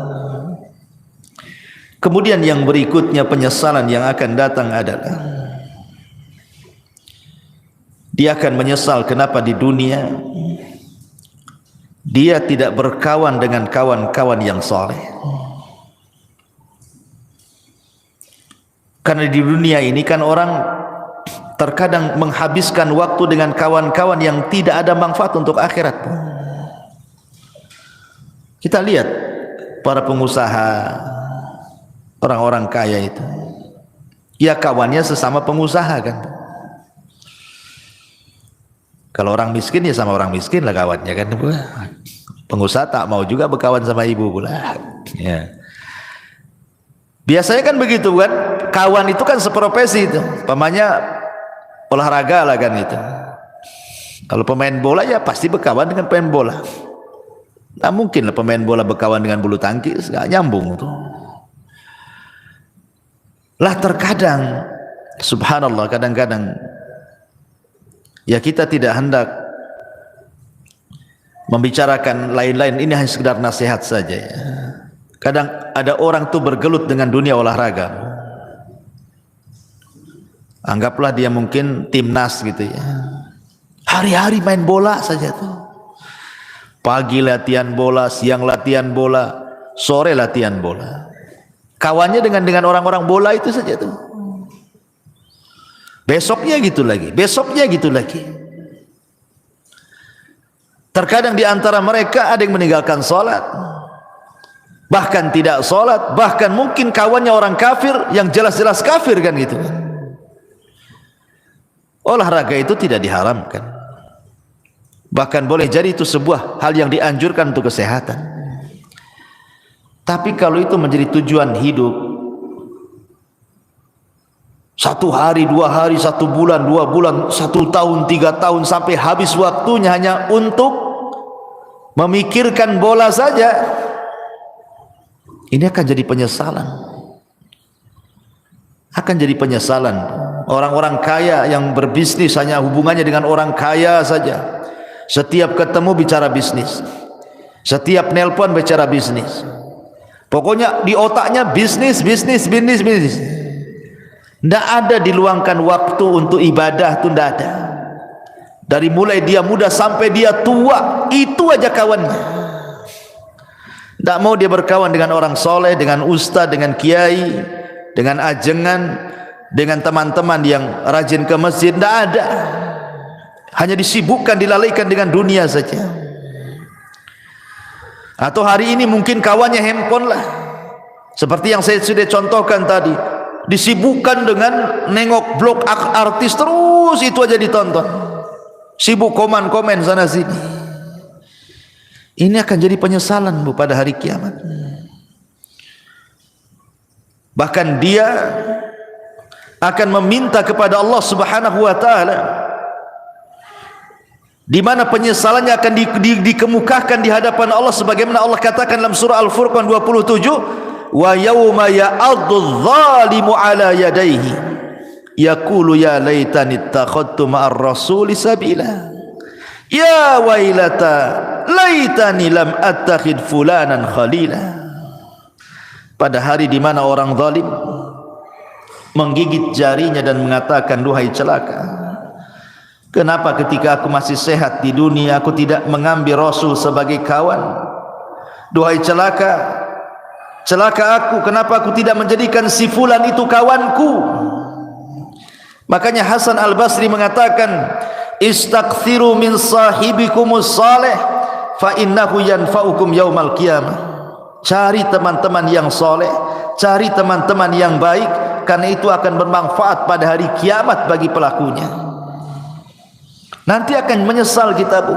Kemudian yang berikutnya penyesalan yang akan datang adalah dia akan menyesal kenapa di dunia dia tidak berkawan dengan kawan-kawan yang saleh. Karena di dunia ini kan orang terkadang menghabiskan waktu dengan kawan-kawan yang tidak ada manfaat untuk akhirat. Kita lihat para pengusaha, orang-orang kaya itu, ya kawannya sesama pengusaha kan. Kalau orang miskin ya sama orang miskin lah kawannya kan. Pengusaha tak mau juga berkawan sama ibu pula. Ya. Biasanya kan begitu kan, kawan itu kan seprofesi itu, pamannya olahraga lah kan itu. Kalau pemain bola ya pasti berkawan dengan pemain bola. Nah mungkin lah pemain bola berkawan dengan bulu tangkis, nggak nyambung tuh. Lah terkadang, subhanallah, kadang-kadang ya kita tidak hendak membicarakan lain-lain, ini hanya sekedar nasihat saja ya. Kadang ada orang tuh bergelut dengan dunia olahraga. Anggaplah dia mungkin timnas gitu ya. Hari-hari main bola saja tuh. Pagi latihan bola, siang latihan bola, sore latihan bola. Kawannya dengan orang-orang bola itu saja tuh. Besoknya gitu lagi, besoknya gitu lagi. Terkadang di antara mereka ada yang meninggalkan sholat, bahkan tidak sholat, bahkan mungkin kawannya orang kafir yang jelas-jelas kafir kan gitu. Olahraga itu tidak diharamkan, bahkan boleh jadi itu sebuah hal yang dianjurkan untuk kesehatan. Tapi kalau itu menjadi tujuan hidup, 1 hari, 2 hari, 1 bulan, 2 bulan, 1 tahun, 3 tahun, sampai habis waktunya hanya untuk memikirkan bola saja, ini akan jadi penyesalan. Akan jadi penyesalan. Orang-orang kaya yang berbisnis hanya hubungannya dengan orang kaya saja. Setiap ketemu bicara bisnis, setiap nelpon bicara bisnis. Pokoknya di otaknya bisnis, bisnis, bisnis, bisnis. Tidak ada diluangkan waktu untuk ibadah, itu tidak ada. Dari mulai dia muda sampai dia tua, itu aja kawannya. Tidak mau dia berkawan dengan orang soleh, dengan ustaz, dengan kiai, dengan ajengan, dengan teman-teman yang rajin ke masjid. Tidak ada. Hanya disibukkan, dilalaikan dengan dunia saja. Atau hari ini mungkin kawannya handphone lah, seperti yang saya sudah contohkan tadi. Disibukkan dengan nengok blog artis, terus itu aja ditonton. Sibuk komen-komen sana sini. Ini akan jadi penyesalan bu pada hari kiamat. Bahkan dia akan meminta kepada Allah Subhanahu wa taala, di mana penyesalannya akan dikemukakan di hadapan Allah, sebagaimana Allah katakan dalam surah Al-Furqan 27, wa yauma ya'addu dhalimu ala yadayhi yaqulu ya laitani ittakhadtu ma'ar rasuli sabila ya wailata laitani lam attakhid fulanan khalila. Pada hari di mana orang zalim menggigit jarinya dan mengatakan, duhai celaka, kenapa ketika aku masih sehat di dunia aku tidak mengambil Rasul sebagai kawan? Duhai celaka, celaka aku, kenapa aku tidak menjadikan si fulan itu kawanku? Makanya Hasan Al-Basri mengatakan, istakthiru min sahibikumus salih fa innahu yanfa'ukum yaumal qiyamah. Cari teman-teman yang soleh, cari teman-teman yang baik, karena itu akan bermanfaat pada hari kiamat bagi pelakunya. Nanti akan menyesal kita bu.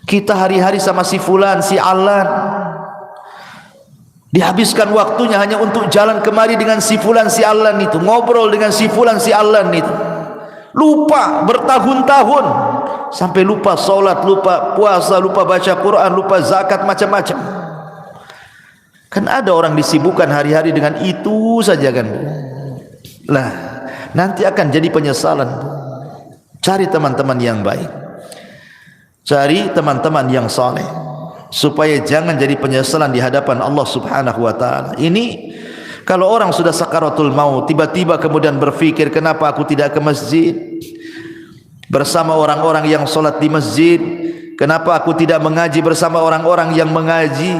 Kita hari-hari sama si fulan, si alan, dihabiskan waktunya hanya untuk jalan kemari dengan si fulan, si alan itu, ngobrol dengan si fulan, si alan itu. Lupa bertahun-tahun, sampai lupa sholat, lupa puasa, lupa baca Quran, lupa zakat, macam-macam. Kan ada orang disibukkan hari-hari dengan itu saja kan bu. Lah nanti akan jadi penyesalan bu. Cari teman-teman yang baik, cari teman-teman yang saleh, supaya jangan jadi penyesalan di hadapan Allah Subhanahu wa taala. Ini kalau orang sudah sakaratul maut, tiba-tiba kemudian berpikir, kenapa aku tidak ke masjid? bersama orang-orang yang solat di masjid? Kenapa aku tidak mengaji bersama orang-orang yang mengaji?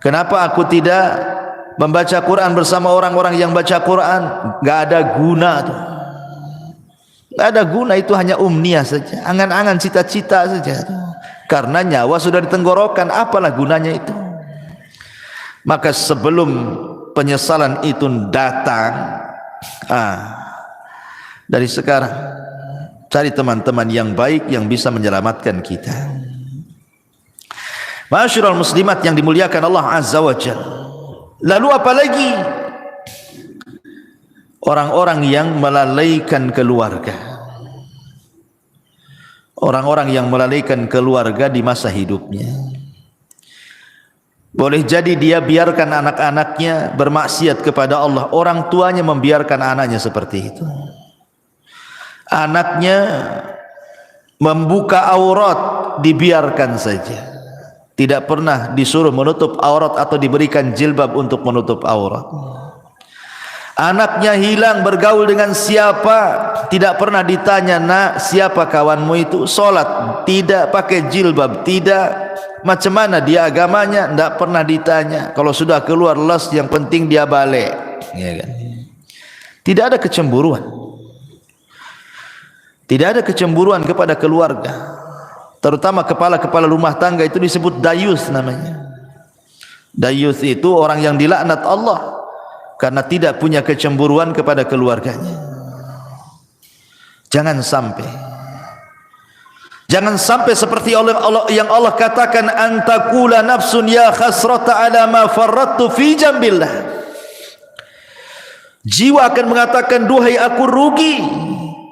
Kenapa aku tidak membaca Quran bersama orang-orang yang baca Quran? Gak ada guna tuh. Gak ada guna, itu hanya umniah saja, angan-angan, cita-cita saja. Karena nyawa sudah di tenggorokan, apalah gunanya itu? Maka sebelum penyesalan itu datang, dari sekarang cari teman-teman yang baik yang bisa menyelamatkan kita. Ma'asyiral muslimat yang dimuliakan Allah Azza wa Jalla. Lalu apa lagi? Orang-orang yang melalaikan keluarga. Orang-orang yang melalaikan keluarga di masa hidupnya. Boleh jadi dia biarkan anak-anaknya bermaksiat kepada Allah. Orang tuanya membiarkan anaknya seperti itu. Anaknya membuka aurat, dibiarkan saja. Tidak pernah disuruh menutup aurat atau diberikan jilbab untuk menutup aurat. Anaknya hilang bergaul dengan siapa, tidak pernah ditanya, nak siapa kawanmu itu? Solat tidak, pakai jilbab tidak, macam mana dia agamanya, tidak pernah ditanya. Kalau sudah keluar les, yang penting dia balik, ya kan? Tidak ada kecemburuan, tidak ada kecemburuan kepada keluarga, terutama kepala-kepala rumah tangga. Itu disebut dayus namanya. Dayus itu orang yang dilaknat Allah karena tidak punya kecemburuan kepada keluarganya. Jangan sampai seperti Allah yang Allah katakan, antakula nafsun ya khasrata ala ma farrattu fi jambillah. Jiwa akan mengatakan, duhai aku rugi,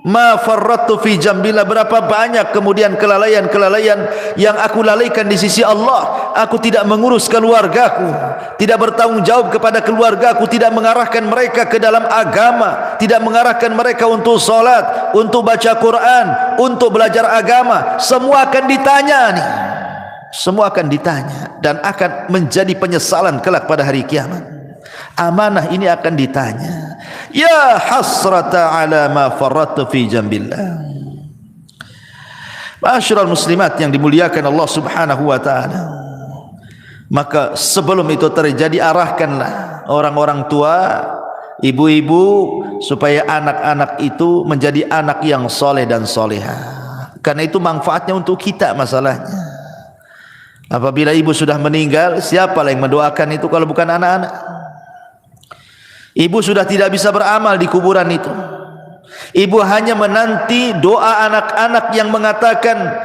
ma farrattu fi jambillah, berapa banyak kemudian kelalaian-kelalaian yang aku lalaikan di sisi Allah. Aku tidak mengurus keluargaku, tidak bertanggung jawab kepada keluargaku, tidak mengarahkan mereka ke dalam agama, tidak mengarahkan mereka untuk salat, untuk baca Quran, untuk belajar agama. Semua akan ditanya nih. Semua akan ditanya dan akan menjadi penyesalan kelak pada hari kiamat. Amanah ini akan ditanya. Ya hasrata ala ma farrattu fi jambillah. Ma'asyiral muslimat yang dimuliakan Allah Subhanahu wa taala. Maka sebelum itu terjadi, arahkanlah orang-orang tua, ibu-ibu, supaya anak-anak itu menjadi anak yang soleh dan solehah. Karena itu manfaatnya untuk kita masalahnya. Apabila ibu sudah meninggal, siapalah yang mendoakan itu kalau bukan anak-anak? Ibu sudah tidak bisa beramal di kuburan itu. Ibu hanya menanti doa anak-anak yang mengatakan,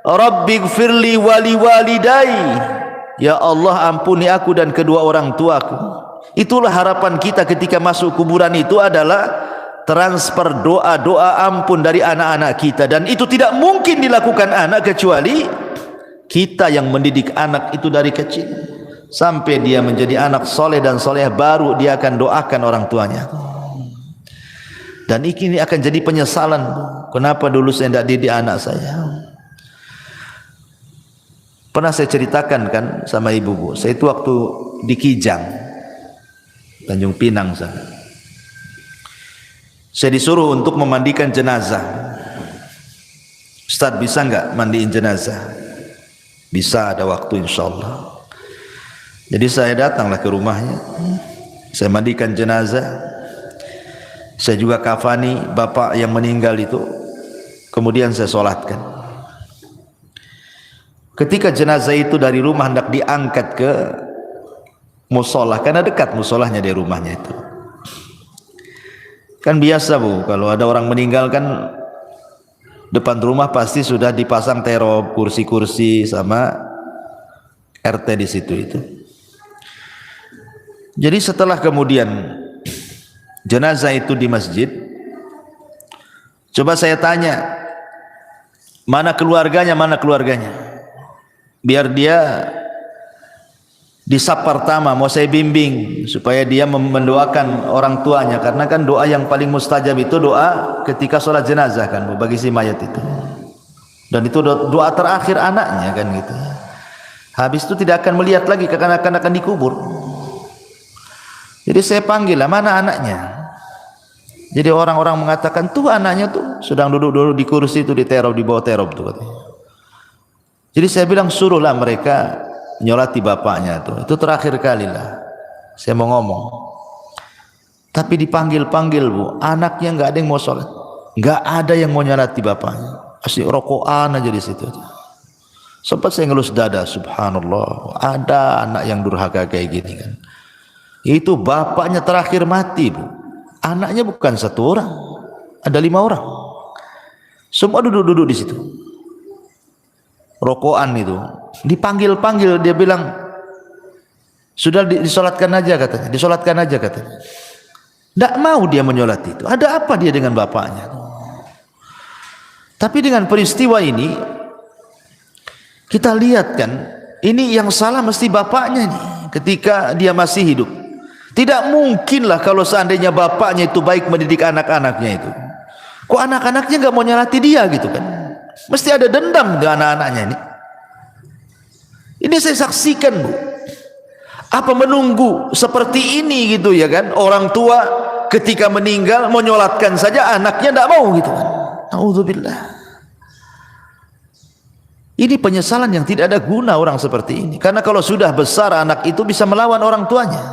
Rabbighfirli wali walidai. Ya Allah, ampuni aku dan kedua orang tuaku. Itulah harapan kita ketika masuk kuburan itu, adalah transfer doa-doa ampun dari anak-anak kita. Dan itu tidak mungkin dilakukan anak kecuali kita yang mendidik anak itu dari kecil sampai dia menjadi anak soleh dan soleh, baru dia akan doakan orang tuanya. Dan ini akan jadi penyesalan, kenapa dulu saya tidak didik anak saya. Pernah saya ceritakan kan sama ibu, bu, saya itu waktu di Kijang, Tanjung Pinang sana, saya disuruh untuk memandikan jenazah. Ustaz, bisa enggak mandiin jenazah? Bisa, ada waktu insyaallah. Jadi saya datanglah ke rumahnya, saya mandikan jenazah, saya juga kafani bapak yang meninggal itu, kemudian saya solatkan. Ketika jenazah itu dari rumah hendak diangkat ke musola, karena dekat musolahnya dari rumahnya itu. Kan biasa, bu, kalau ada orang meninggal kan depan rumah pasti sudah dipasang terop, kursi-kursi sama RT di situ itu. Jadi setelah kemudian jenazah itu di masjid, coba saya tanya, mana keluarganya, mana keluarganya? Biar dia di saf pertama mau saya bimbing supaya dia mendoakan orang tuanya, karena kan doa yang paling mustajab itu doa ketika sholat jenazah kan, bagi si mayat itu. Dan itu doa terakhir anaknya kan gitu. Habis itu tidak akan melihat lagi kekanak-kanakan dikubur. Jadi saya panggil lah, mana anaknya? Jadi orang-orang mengatakan tuh anaknya tuh sedang duduk-duduk di kursi itu diteror, di bawah teror tuh katanya. Jadi saya bilang suruhlah mereka nyolati bapaknya tuh. Itu terakhir kali lah saya mau ngomong. Tapi dipanggil-panggil bu, anaknya nggak ada yang mau sholat, nggak ada yang mau nyolati bapaknya, asli rokokan aja di situ. Sempat saya ngelus dada, subhanallah, ada anak yang durhaka kayak gini kan. Itu bapaknya terakhir mati bu, anaknya bukan satu orang, ada 5 orang, semua duduk-duduk di situ, rokokan itu. Dipanggil-panggil dia bilang sudah disolatkan aja katanya, disolatkan aja katanya. Tidak mau dia menyolat itu. Ada apa dia dengan bapaknya? Tapi dengan peristiwa ini kita lihat kan, ini yang salah mesti bapaknya nih ketika dia masih hidup. Tidak mungkinlah kalau seandainya bapaknya itu baik mendidik anak-anaknya itu, kok anak-anaknya nggak mau nyolati dia gitu kan? Mesti ada dendam dengan anak-anaknya ini. Ini saya saksikan bu. Apa menunggu seperti ini gitu ya kan? Orang tua ketika meninggal menyolatkan saja anaknya tidak mau gitu kan? Nauzubillah. Ini penyesalan yang tidak ada guna orang seperti ini. Karena kalau sudah besar anak itu bisa melawan orang tuanya.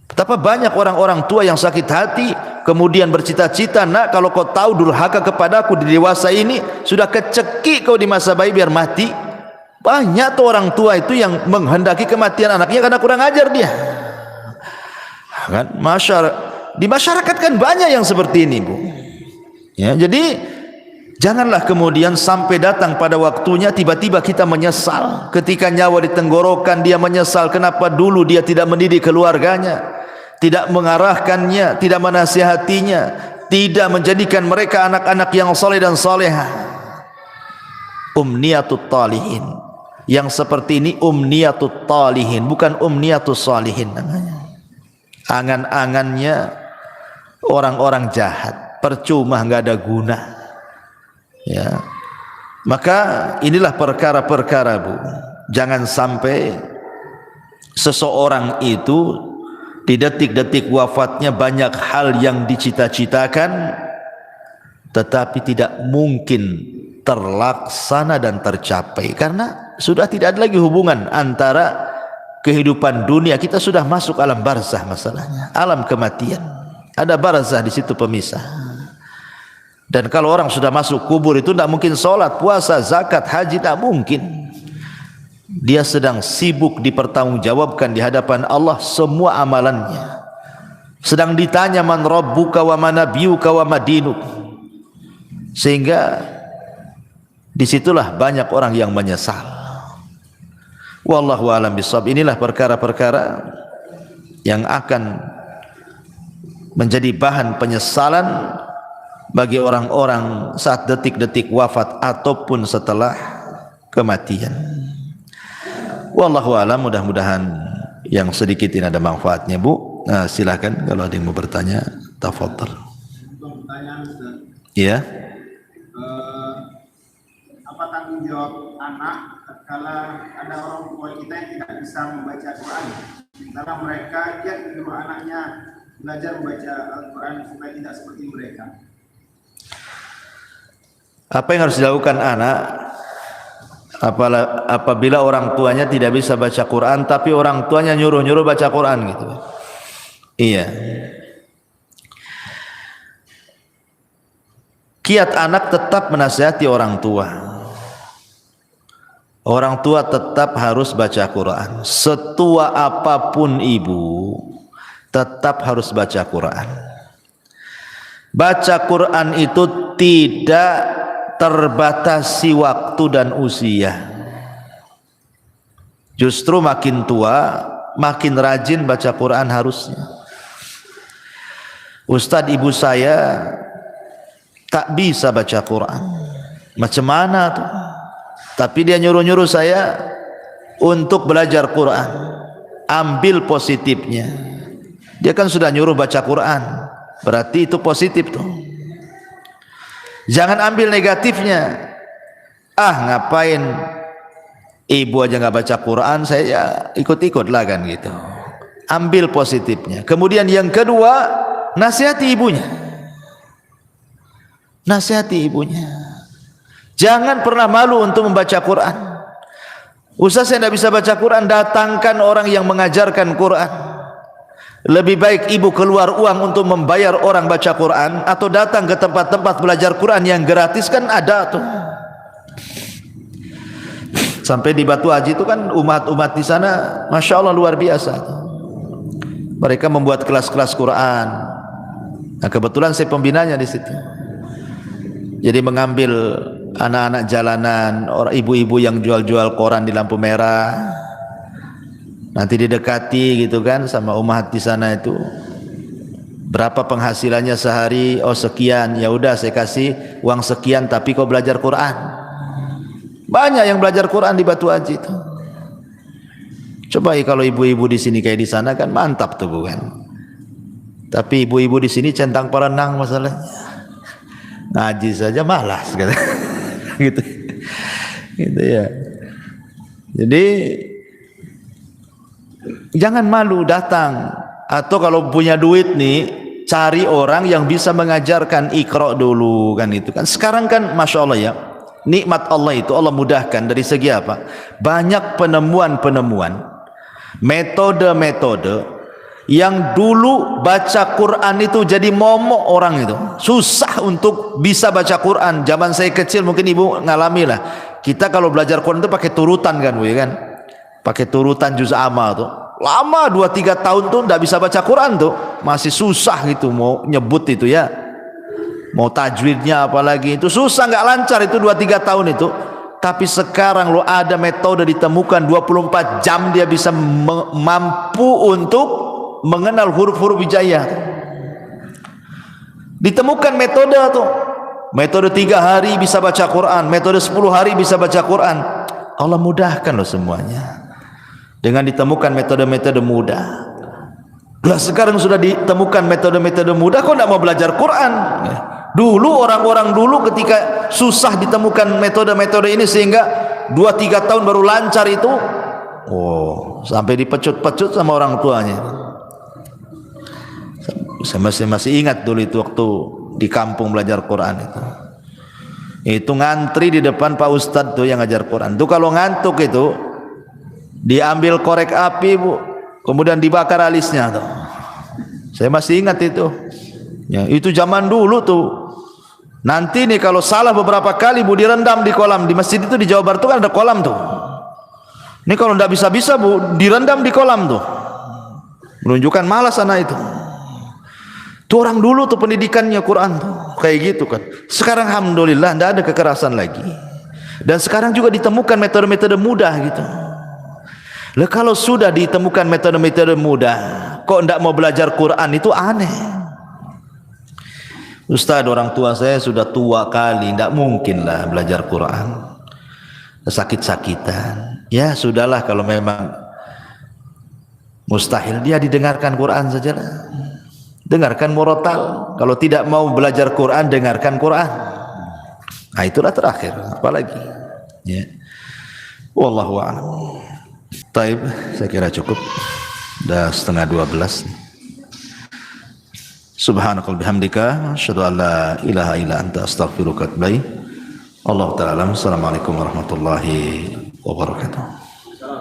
Betapa banyak orang-orang tua yang sakit hati kemudian bercita-cita, nak kalau kau tahu durhaka kepadaku di dewasa ini, sudah kecekik kau di masa bayi biar mati. Banyak tuh orang tua itu yang menghendaki kematian anaknya karena kurang ajar dia kan. Di masyarakat kan banyak yang seperti ini bu ya. Jadi janganlah kemudian sampai datang pada waktunya tiba-tiba kita menyesal. Ketika nyawa di tenggorokan dia menyesal kenapa dulu dia tidak mendidik keluarganya, tidak mengarahkannya, tidak menasihatinya, tidak menjadikan mereka anak-anak yang saleh dan salehah. Umniyatut talihin, yang seperti ini umniyatut talihin, bukan umniyatus salihin namanya. Angan-angannya orang-orang jahat, percuma, nggak ada guna ya. Maka inilah perkara-perkara bu, jangan sampai seseorang itu di detik-detik wafatnya banyak hal yang dicita-citakan tetapi tidak mungkin terlaksana dan tercapai karena sudah tidak ada lagi hubungan antara kehidupan dunia. Kita sudah masuk alam barzah, masalahnya alam kematian, ada barzah di situ pemisah. Dan kalau orang sudah masuk kubur itu tidak mungkin sholat, puasa, zakat, haji, tidak mungkin. Dia sedang sibuk dipertanggungjawabkan di hadapan Allah semua amalannya, sedang ditanya man rabbuka wa man nabiyuka wa madinuk. Sehingga disitulah banyak orang yang menyesal. Wallahu a'lam bishawab. Inilah perkara-perkara yang akan menjadi bahan penyesalan bagi orang-orang saat detik-detik wafat ataupun setelah kematian. Wallahu a'lam. Mudah-mudahan yang sedikit ini ada manfaatnya bu. Nah, silakan kalau ada yang mau bertanya, tafadhal. Iya. Apa tanggung jawab anak kalau ada orang tua kita yang tidak bisa membaca Quran, sementara mereka dia menyuruh anaknya belajar membaca Al-Quran supaya tidak seperti mereka? Apa yang harus dilakukan anak apabila orang tuanya tidak bisa baca Quran tapi orang tuanya nyuruh-nyuruh baca Quran gitu? Iya. Kiat anak tetap menasihati orang tua. Orang tua tetap harus baca Quran. Setua apapun ibu, tetap harus baca Quran. Baca Quran itu tidak terbatasi waktu dan usia. Justru makin tua, makin rajin baca Quran harusnya. Ustadz ibu saya tak bisa baca Quran. Macam mana tuh? Tapi dia nyuruh-nyuruh saya untuk belajar Quran. Ambil positifnya. Dia kan sudah nyuruh baca Quran, berarti itu positif tuh. Jangan ambil negatifnya. Ah, ngapain ibu aja nggak baca Quran, saya ya ikut-ikut lah kan gitu. Ambil positifnya. Kemudian yang kedua, nasihati ibunya. Nasihati ibunya. Jangan pernah malu untuk membaca Quran. Ustaz, saya tidak bisa baca Quran, datangkan orang yang mengajarkan Quran. Lebih baik ibu keluar uang untuk membayar orang baca Quran atau datang ke tempat-tempat belajar Quran yang gratis, kan ada tuh. Sampai di Batu Haji itu kan umat-umat di sana, masya Allah luar biasa. Mereka membuat kelas-kelas Quran. Nah, kebetulan saya pembinanya di situ. Jadi mengambil anak-anak jalanan, orang ibu-ibu yang jual-jual koran di lampu merah, nanti didekati gitu kan sama umat di sana itu. Berapa penghasilannya sehari? Oh sekian. Ya udah saya kasih uang sekian, tapi kau belajar Quran. Banyak yang belajar Quran di Batu Haji itu. Coba kalau ibu-ibu di sini kayak di sana kan mantap tuh bukan? Tapi ibu-ibu di sini centang perenang masalahnya. Ngaji saja malas gitu. Gitu ya. Jadi jangan malu datang, atau kalau punya duit nih cari orang yang bisa mengajarkan Iqra dulu kan itu kan. Sekarang kan masya Allah ya, nikmat Allah itu Allah mudahkan dari segi apa? Banyak penemuan-penemuan, metode-metode yang dulu baca Quran itu jadi momok orang itu. Susah untuk bisa baca Quran. Zaman saya kecil mungkin ibu ngalami lah. Kita kalau belajar Quran itu pakai turutan kan, Bu, ya kan? Pakai turutan juz amma tuh. Lama 2-3 tahun tuh enggak bisa baca Quran tuh. Masih susah gitu mau nyebut itu ya. Mau tajwidnya apalagi itu susah, enggak lancar itu 2-3 tahun itu. Tapi sekarang lo ada metode ditemukan 24 jam dia bisa mampu untuk mengenal huruf-huruf hijaiyah. Ditemukan metode tuh. Metode 3 hari bisa baca Quran, metode 10 hari bisa baca Quran. Allah mudahkan loh semuanya. Dengan ditemukan metode-metode mudah. Lah sekarang sudah ditemukan metode-metode mudah, kok enggak mau belajar Quran? Dulu orang-orang dulu ketika susah ditemukan metode-metode ini sehingga 2-3 tahun baru lancar itu. Oh, sampai dipecut-pecut sama orang tuanya. Saya masih ingat dulu itu waktu di kampung belajar Quran itu ngantri di depan Pak Ustadz tuh yang ngajar Quran tuh. Kalau ngantuk itu diambil korek api, Bu, kemudian dibakar alisnya tuh. Saya masih ingat itu ya, itu zaman dulu tuh. Nanti nih kalau salah beberapa kali, Bu, direndam di kolam. Di masjid itu di Jawa Barat tuh kan ada kolam tuh. Ini kalau ndak bisa-bisa, Bu, direndam di kolam tuh, menunjukkan malas anak itu. Tuh orang dulu tuh pendidikannya Quran tuh kayak gitu kan. Sekarang alhamdulillah tidak ada kekerasan lagi. Dan sekarang juga ditemukan metode-metode mudah gitu. Lah kalau sudah ditemukan metode-metode mudah, kok tidak mau belajar Quran, itu aneh. Ustaz, orang tua saya sudah tua kali, tidak mungkin lah belajar Quran. Sakit-sakitan. Ya sudahlah, kalau memang mustahil dia didengarkan Quran sajalah. Dengarkan murotal. Kalau tidak mau belajar Quran, dengarkan Quran. Nah itulah terakhir, apalagi ya. Wallahu a'lam. Taib, saya kira cukup. Dah 11:30. Subhanakal bihamdika asyhadu an la ilaha illa anta astaghfiruka wa atubu ilaik. Allah taala. Assalamualaikum warahmatullahi wabarakatuh.